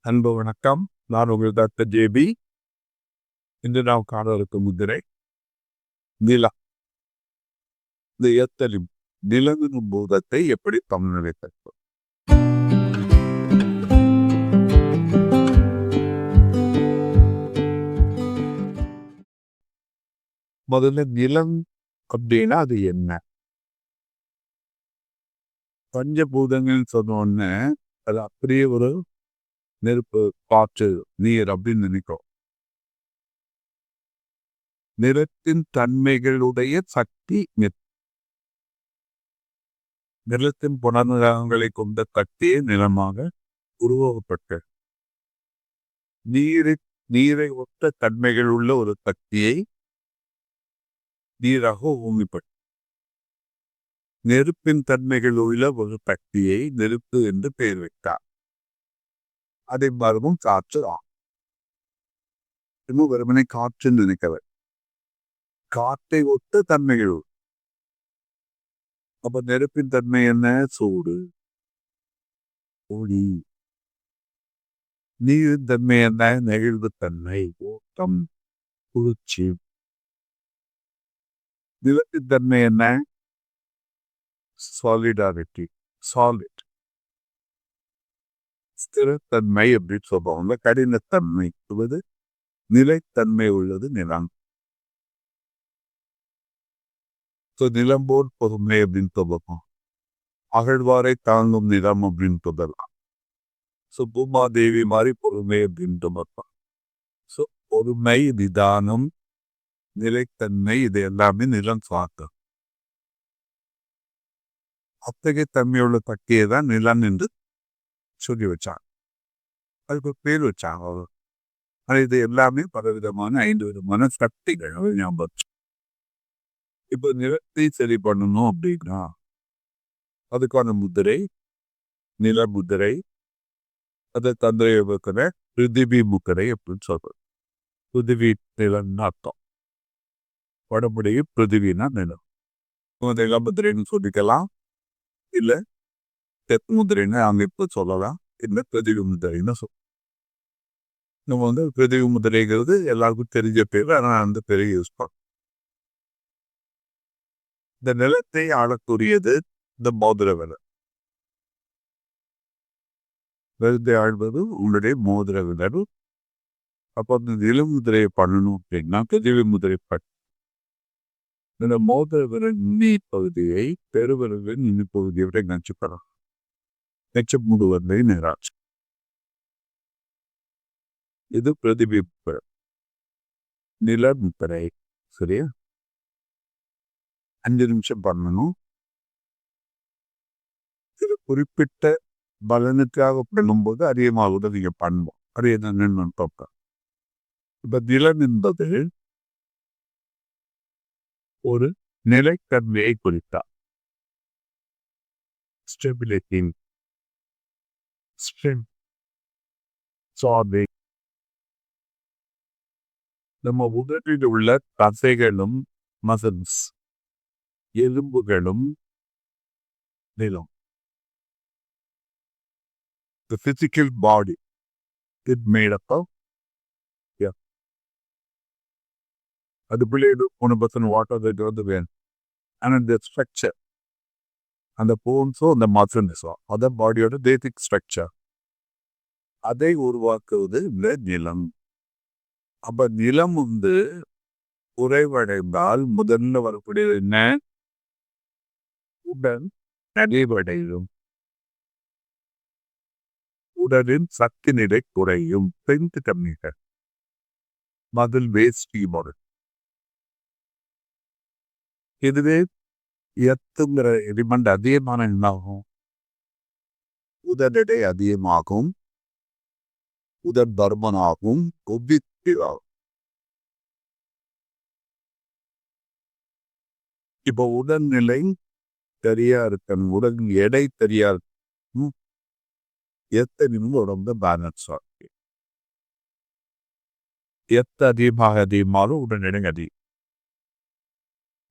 அன்பு வணக்கம். நான் உங்கள் டாக்டர் ஜேபி. இன்று நாம் காண இருக்கும் முதிரை நிலம். இந்த ஏத்தலின் நிலவின் பூதத்தை எப்படி சமநிலைப்படுத்தும்? முதல்ல நிலம் அப்படின்னா அது என்ன? பஞ்சபூதங்கள் சொன்ன உடனே அது அப்படியே ஒரு நெருப்பு, காற்று, நீர் அப்படின்னு நினைக்கும். நிலத்தின் தன்மைகளுடைய சக்தி நிலத்தின் குணநலன்களை கொண்ட சக்தியே நிலமாக உருவாக்கப்பட்ட நீரை ஒத்த தன்மைகள் உள்ள ஒரு சக்தியை நீராக ஊமிப்பட்ட நெருப்பின் தன்மைகள் உள்ள ஒரு சக்தியை நெருப்பு என்று பெயர் வைத்தார். அதை மறுபும் காற்று இன்னும் வெறுமனை காற்று நினைக்கவர் காற்றை ஒத்த தன்மைகள். அப்ப நெருப்பின் தன்மை என்ன? சூடு, ஒளி. நீரின் தன்மை என்ன? நெகிழ்வு தன்மை, ஓட்டம், குளிர்ச்சி. நிலத்தின் தன்மை என்ன? Solidarity, solid. ஸ்திரத்தன்மை அப்படின்னு சொல்லுவாங்க. கடினத்தன்மை என்பது நிலைத்தன்மை உள்ளது நிலம். நிலம் போல் பொறுமை அப்படின்னு சொல்லலாம். அகழ்வாரை தாங்கும் நிலம் அப்படின்னு சொல்லலாம். பூமாதேவி மாதிரி பொறுமை அப்படின்னு சொல்லலாம். பொறுமை, நிதானம், நிலைத்தன்மை, இது எல்லாமே நிலம் சார்ந்தது. அத்தகைய தன்மையுள்ள சக்தியை தான் நிலம் என்று சொல்லி வச்சாங்க. அதுக்கு பேர் வச்சாங்க. ஆனால் இது எல்லாமே பலவிதமான 5 விதமான சக்திகள் ஞாபகம். இப்போ நிலத்தை சரி பண்ணணும் அப்படின்னா அதுக்கான முதிரை நில முதிரை, அதை தந்திரை வைக்கிற பிருதிவி முதிரை அப்படின்னு சொல்றது. பிருதிவி நிலம்னு அர்த்தம். வடமுடைய பிருதிவினா நிலம். நில முதிரைன்னு சொல்லிக்கலாம், இல்லை தெற்கு முதிரைன்னு அமைப்பு சொல்லலாம், இல்லை பிருதிவி முதிரைன்னு சொல்லலாம். நம்ம பிருதிவி முதிரைங்கிறது எல்லாருக்கும் தெரிஞ்ச பேர். ஆனால் அந்த பேரை யூஸ் பண்ணோம். இந்த நிலத்தை ஆளக்கூடியது இந்த மோதிர விரல். நிலத்தை ஆழ்வது உங்களுடைய மோதிர விரல். அப்போ அந்த நிலமுதிரையை பண்ணணும் அப்படின்னா பிருதிவி முதிரை இந்த மோதிர விரல் நுனி பகுதியை பெருவிரலின் நுனி பகுதியை விட நினைச்சுக்கலாம். நெச்ச முடுவதை நேராச்சு. இது பிரதிபி நில முத்திரை. சரியா? 5 நிமிஷம் பண்ணணும். இது குறிப்பிட்ட பலனுக்காக பண்ணும்போது அதிகமாக உதவிங்க பண்ணுவோம். அது என்னன்னு பார்ப்போம். இப்ப நிலம் என்பது ஒரு நிலைத்தன்மையை குறித்தார். ஸ்டெபிலிட்டி, நம்ம உடலில் உள்ள தசைகளும் மசில்ஸ், எலும்புகளும் நிலம். The physical body is made up of அது பிள்ளையோட 1% வாட்டர் வந்து வேணும். ஆனால் இந்த ஸ்ட்ரக்சர், அந்த போன்ஸும் அந்த மசில்ஸும் அதான் பாடியோட பேசிக் ஸ்ட்ரக்சர். அதை உருவாக்குவது இந்த நிலம். அப்ப நிலம் குறைவடைந்தால் முதல்ல வரக்கூடியது என்ன? உடல் நிறைவடையும். உடலின் சக்தி நிலை குறையும். ஸ்ட்ரென்த் கம்மியாக மதில் வேஸ்டி மாடல். இதுவே எத்துங்கிற எலிமெண்ட் அதிகமான என்னாகும்? உடல் எடை அதிகமாகும், உடல் பருமனாகும், ஒபிசிட்டி ஆகும். இப்போ உடல்நிலை சரியா இருக்கணும், உடல் எடை சரியா இருக்கணும், எத்தனையும் உடம்பு பேலன்ஸ் ஆகும். அதிகமாலும் உடல் எடை அதிகம்.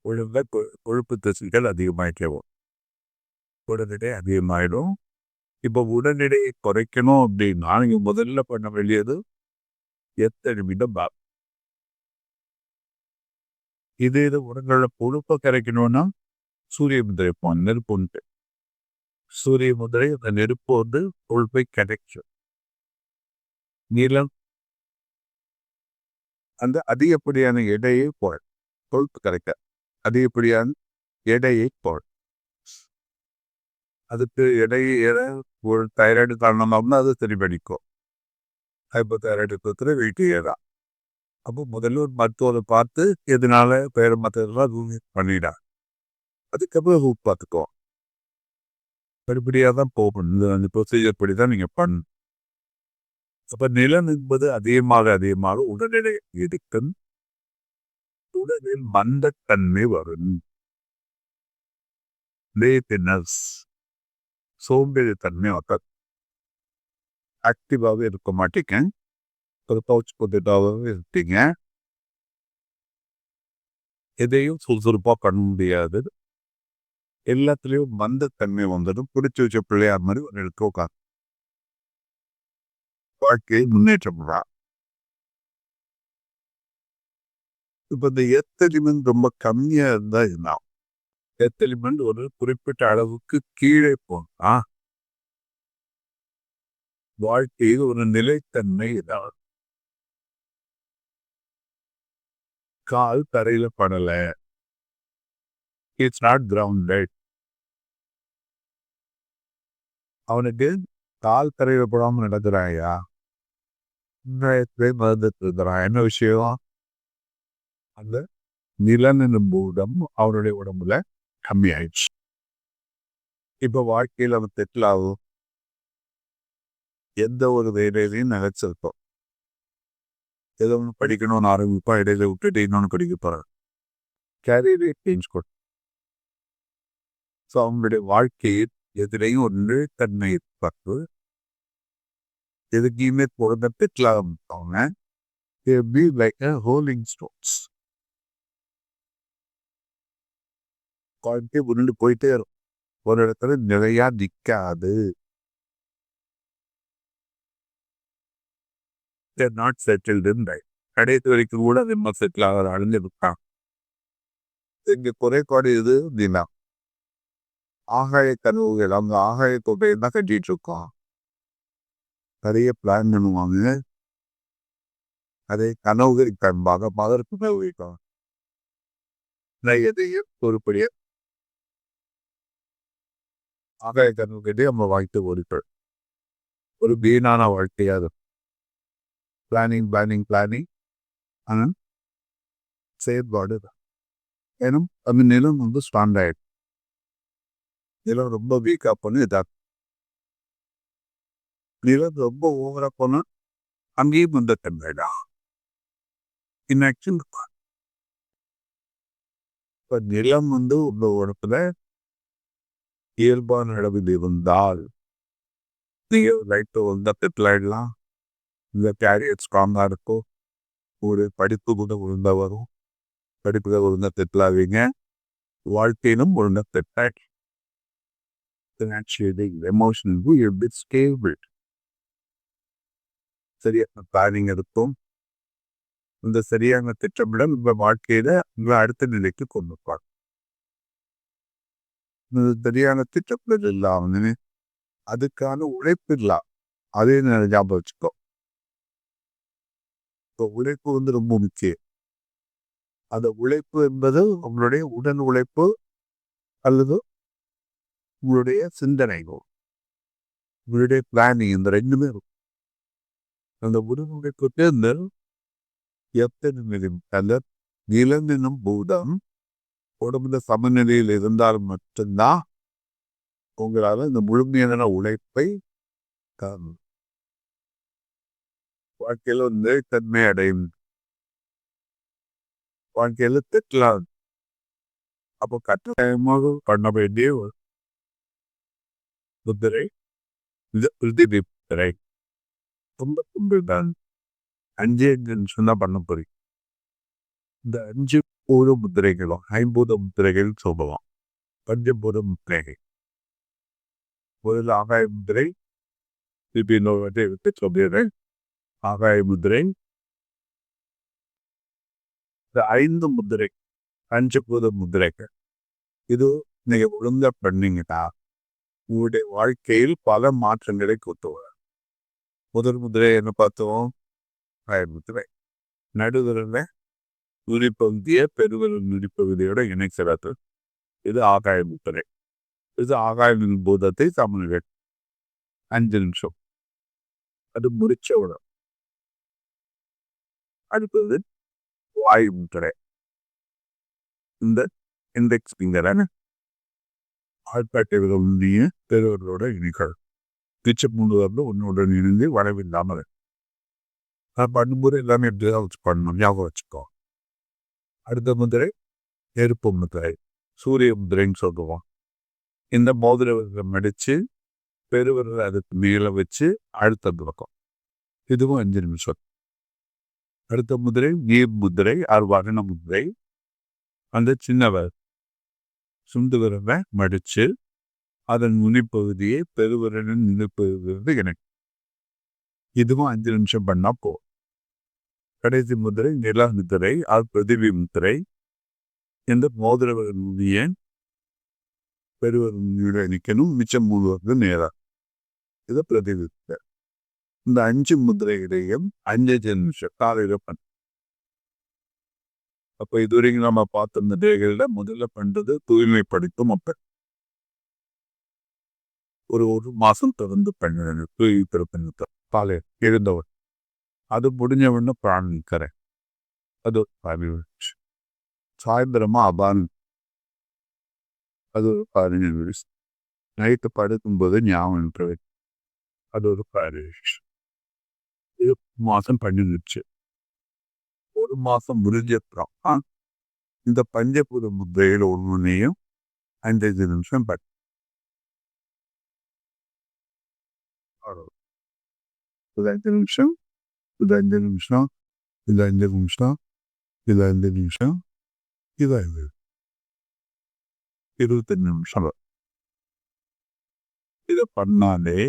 ஒழுங்க கொழுப்பு தசைகள் அதிகமாயிட்டே வரும். உடல் எடை அதிகமாயிடும், இப்போ உடல் எடையை குறைக்கணும் அப்படின்னா நீங்க முதல்ல பண்ண வேண்டியது எத்தனை நிமிடம் இதே இது உடல்கள கொழுப்பை கரைக்கணும்னா சூரிய முதிரை நெருப்பு உண்டு. சூரிய முதிரை அந்த நெருப்பு வந்து கொழுப்பை கரைக்கும். நீளம் அந்த அதிகப்படியான எடையை போல் கொழுப்பு கரைக்க அதிகப்படியான எடையை போல் அதுக்கு எடையை ஒரு தைராய்டு காரணமாகும்னா அது சரிபடிக்கும். ஹைப்போ தைராய்டு இருக்கிற வெயிட் ஏறா. அப்போ முதல்ல ஒரு மருத்துவரை பார்த்து எதனால பேர மற்றதெல்லாம் பண்ணிடா. அதுக்கப்புறம் ரூட் பார்த்துக்கோ. படிப்படியாக தான் போகணும். அந்த ப்ரொசீஜர் படி தான் நீங்கள் பண்ணணும். அப்போ நிலம் என்பது அதிகமாக உடல் எடை இருக்கும். உடலில் மந்தத்தன்மை வரும். லேசினஸ் சோம்பேறித்தன்மை வரும். ஆக்டிவாகவே இருக்க மாட்டீங்க. ஒரு கவுச் பொட்டேட்டாவே இருப்பீங்க. எதையும் சுறுசுறுப்பாக பண்ண முடியாது. எல்லாத்துலேயும் மந்தத்தன்மை வந்துடும். பிடிச்சி வச்ச பிள்ளையார் மாதிரி ஒரு இடத்துல உட்காந்து வாழ்க்கையை முன்னேற்றம். இப்போ இந்த எத்தலிமெண்ட் ரொம்ப கம்மியா இருந்தா என்ன? எத்தலிமெண்ட் ஒரு குறிப்பிட்ட அளவுக்கு கீழே போனா வாழ்க்கையில் ஒரு நிலைத்தன்மை இல்லாது. கால் தரையில படல. It's not grounded. அவனுக்கு கால் தரையில போடாம நடக்கிறாயா? மறந்துட்டு இருக்கிறான். என்ன விஷயம்? அந்த நிலநிலும் பூதம் அவனுடைய உடம்புல கம்மி ஆயிடுச்சு. இப்ப வாழ்க்கையில் அவன் செட்டில் ஆகும். எந்த ஒரு வேலையிலையும் நினைச்சிருக்கோம். ஏதோ ஒன்று படிக்கணும்னு ஆரம்பிப்பா, இடையில விட்டுட்டு இன்னொன்று படிக்க போறாரு. கேரியரை சேஞ்ச் கொடுக்கும். ஸோ அவங்களுடைய வாழ்க்கையில் எதிரையும் ஒரு நிலைத்தன்மை பார்த்து எதுக்கையுமே பொருந்த செட்டில் ஆரம்பிப்பாங்க. Be like rolling stones. வாழ்க்கை உருண்டு போயிட்டே இருக்கும். ஒரு இடத்துல நிறையா நிற்காது. They're not settled in life. கடைசி வரைக்கும் கூட நம்ம செட்டில் ஆகிற அழிஞ்சு இருக்கான். இங்க குறைபாடு எது அப்படின்னா ஆகாய கனவுகள். அவங்க ஆகாய தொகையை தான் கட்டிட்டு இருக்கோம். நிறைய பிளான் பண்ணுவாங்க. அதே கனவுகள் கண்பாக மதற்கு வைக்கும். நான் எதையும் பொறுப்படிய ஆகாய கனவு கட்டி நம்ம வாழ்க்கை ஓடிப்போம். ஒரு வீணான வாழ்க்கையா இருக்கும். பிளானிங் ஆனால் செயற்பாடு தான். ஏன்னா அந்த நிலம் வந்து ஸ்ட்ராங் ஆயிடும். நிலம் ரொம்ப வீக்கா பண்ணி இதாகும். நிலம் ரொம்ப ஓவரா போனா அங்கேயும் வந்து தன்மைடா இன்னாக்சுவல். இப்போ நிலம் வந்து உங்க உடம்புல இயல்பான அளவில் இருந்தால் நீங்கள் லைட்டை வந்து செட்டில் ஆகிடலாம். இந்த கேரியர் ஸ்ட்ராங்காக இருக்கும். ஒரு படிப்பு கூட ஒழுங்காக வரும். படிப்புகள் ஒழுங்காக செட்டில் ஆவீங்க. வாழ்க்கையிலும் ஒழுங்காக செட் ஆகிடும். எமோஷனல் எப்படி ஸ்டேபிள். சரியான பிளானிங் இருக்கும். இந்த சரியான திட்டமிடல் உங்க வாழ்க்கையில உங்களை அடுத்த நிலைக்கு கொண்டு போவாங்க. சரியான திட்டமிடல் இல்லாம அதுக்கான உழைப்பு இல்லாம். அதே ஞாபகம் வச்சுக்கோ. இப்போ உழைப்பு வந்து ரொம்ப முக்கியம். அந்த உழைப்பு என்பது உங்களுடைய உடல் உழைப்பு அல்லது உங்களுடைய சிந்தனைகள், உங்களுடைய பிளானிங், இந்த ரெண்டுமே இருக்கும். அந்த உடல் உழைப்புக்கு இந்த எத்தனை அந்த நிலநிலும் பூதம் உடம்புல சமநிலையில் இருந்தால் மட்டும்தான் உங்களால் இந்த முழுமையான உழைப்பை வாழ்க்கையில் ஒரு நிலைத்தன்மை அடையும். வாழ்க்கையில் திட்டலாம். அப்போ கட்டாயமாக பண்ண வேண்டிய ஒரு முத்திரை முத்திரை ரொம்ப தான் 5 சொன்னா பண்ண போறீங்க. இந்த 5 பூத முத்திரைகளும் 50 முத்திரைகள் சொல்லலாம். பஞ்சபூத முத்திரைகள். முதல்ல ஆகாய முதிரை, திருப்பி இன்னொரு வாட்டி விட்டு சொல்லிடுறேன். ஆகாய முதிரை, இந்த 5 முதிரை, பஞ்சபூத முதிரைகள். இது நீங்க ஒழுங்கா பண்ணீங்கன்னா உங்களுடைய வாழ்க்கையில் பல மாற்றங்களை கொண்டு வரும். முதல் முதிரை என்ன பார்த்தோம்? ஆகாய முதிரை. நடுவிரல்ல நுனிப்பகுதியை பெருவிரல் நுனிப்பகுதியோட இணைக்கிறது. இது ஆகாய முதிரை. இது ஆகாய பூதத்தை சமநிலை 5 நிமிஷம். அது முடிச்ச உடனே அடுத்தது வாயு முதிரை. இந்த இண்டெக்ஸ் ஃபிங்கரை ஆள்காட்டி விரலுடைய பெருவிரலோட இணைகள். மிச்ச 3 விரலும் ஒன்னுடன் இணைந்து வளைவில்லாமல். நான் பண்ணும்போது எல்லாமே எப்படிதான் வச்சு பண்ணணும், ஞாபகம் வச்சுக்கோ. அடுத்த முதிரை நெருப்பு முதிரை, சூரிய முதிரைன்னு சொல்லுவோம். இந்த மோதிர விரலை மடிச்சு பெருவிரல் அதுக்கு மேலே வச்சு அழுத்த பக்கம். இதுவும் 5 நிமிஷம். அடுத்த முதிரை நீர் முதிரை, வர்ண முதிரை. அந்த சின்னவர் சுண்டு விரலை மடிச்சு அதன் நுனிப்பகுதியை பெருவிரலின் நுனிப்பகுதியிலிருந்து இணைக்கும். இதுவும் 5 நிமிஷம் பண்ணா போதும். கடைசி முதிரை நில முதிரை, பிரதிபி முதிரை. இந்த மோதிர விரல் நுனியை பெருவிரல் இணைக்கணும். மிச்சம் 3 வந்து நேரம். இது பிரதிபி முதிரை. இந்த 5 முதிரைகளையும் 5 நிமிஷம் காலையில பண்ண. அப்ப இதுவரைக்கும் நம்ம பார்த்த முதிரைகள்ல முதல்ல பண்றது தூய்மைப்படுத்தும் மக்கள். ஒரு மாசம் தொடர்ந்து பண்ண தூய்மை காலை எழுந்தவர். அது முடிஞ்சவொன்னு பிராணிக்கரை. அது 15 நிமிஷம். சாயந்தரமா அபான். அது ஒரு 15 நிமிஷம். நைட்டு படுக்கும்போது ஞாபகம். அது ஒரு 15 நிமிஷம். இது மாசம் பண்ணிருச்சு. ஒரு மாசம் முடிஞ்சப்புறம் இந்த பஞ்சபூத முதிரையில் ஒன்றையும் 5 நிமிஷம் பண்ண. இது 5 நிமிஷம், இது 5 நிமிஷம், இது 5 நிமிஷம், இது 5 நிமிஷம், இது 5 25 நிமிஷம். இதை பண்ணாலே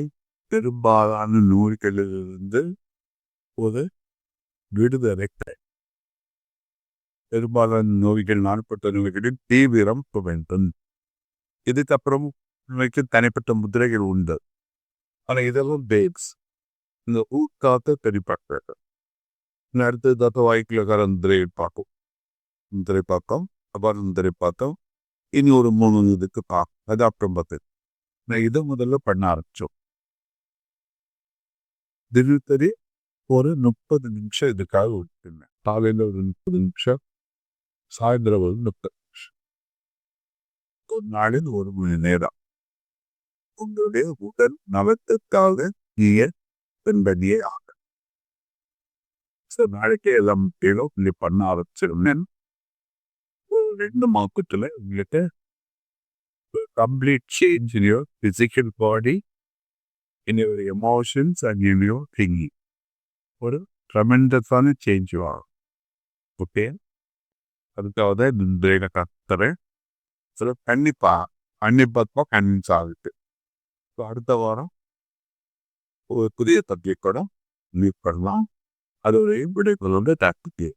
பெரும்பாலான நோய்களிலிருந்து ஒரு விடுதலை. பெரும்பாலான நோய்கள், நாள்பட்ட நோய்களின் தீவிரம் வேண்டும். இதுக்கப்புறம் தனிப்பட்ட முதிரைகள் உண்டு. ஆனால் இதெல்லாம் பேப்ஸ். இந்த ஊக்காத்த தெரிப்பாக்கள். அடுத்தது தாத்த வாய்க்குள்ள முதிரை பார்க்கும். முதிரை பார்த்தோம், அப்புறம் முதிரை பார்த்தோம். இனி ஒரு 3 இதுக்கு பார்க்கும். அது அப்புறம் பார்த்து நான் இதை முதல்ல பண்ண ஆரம்பிச்சோம். தினசரி ஒரு 30 நிமிஷம் இதுக்காக விட்டுருந்தேன். காலையில் ஒரு 30 நிமிஷம், சாயந்தரம் ஒரு 30 நிமிஷம். ஒரு நாளில் 1 மணி நேரம் உங்களுடைய உடல் நலத்துக்காக நீங்கள் பின்பற்றியே ஆக. சில நாளைக்கு எல்லாம் இப்படி பண்ண ஆரம்பிச்சிருந்தேன். 2 மாசத்துல உங்களுக்கு complete change in your physical body, in your emotions and in your thinking. ஒரு ட்ரெமெண்டஸான சேஞ்ச் ஆகும். ஓகே, அதுக்காக தான் இந்த பிரெயினை கத்துறேன். சில கண்டிப்பாக கன்வின்ஸ் ஆகுது. ஸோ அடுத்த வாரம் ஒரு புதிய தத்தியை கூட மீட் பண்ணலாம். அது ஒரு விடைகள் வந்து டாக்டிக்.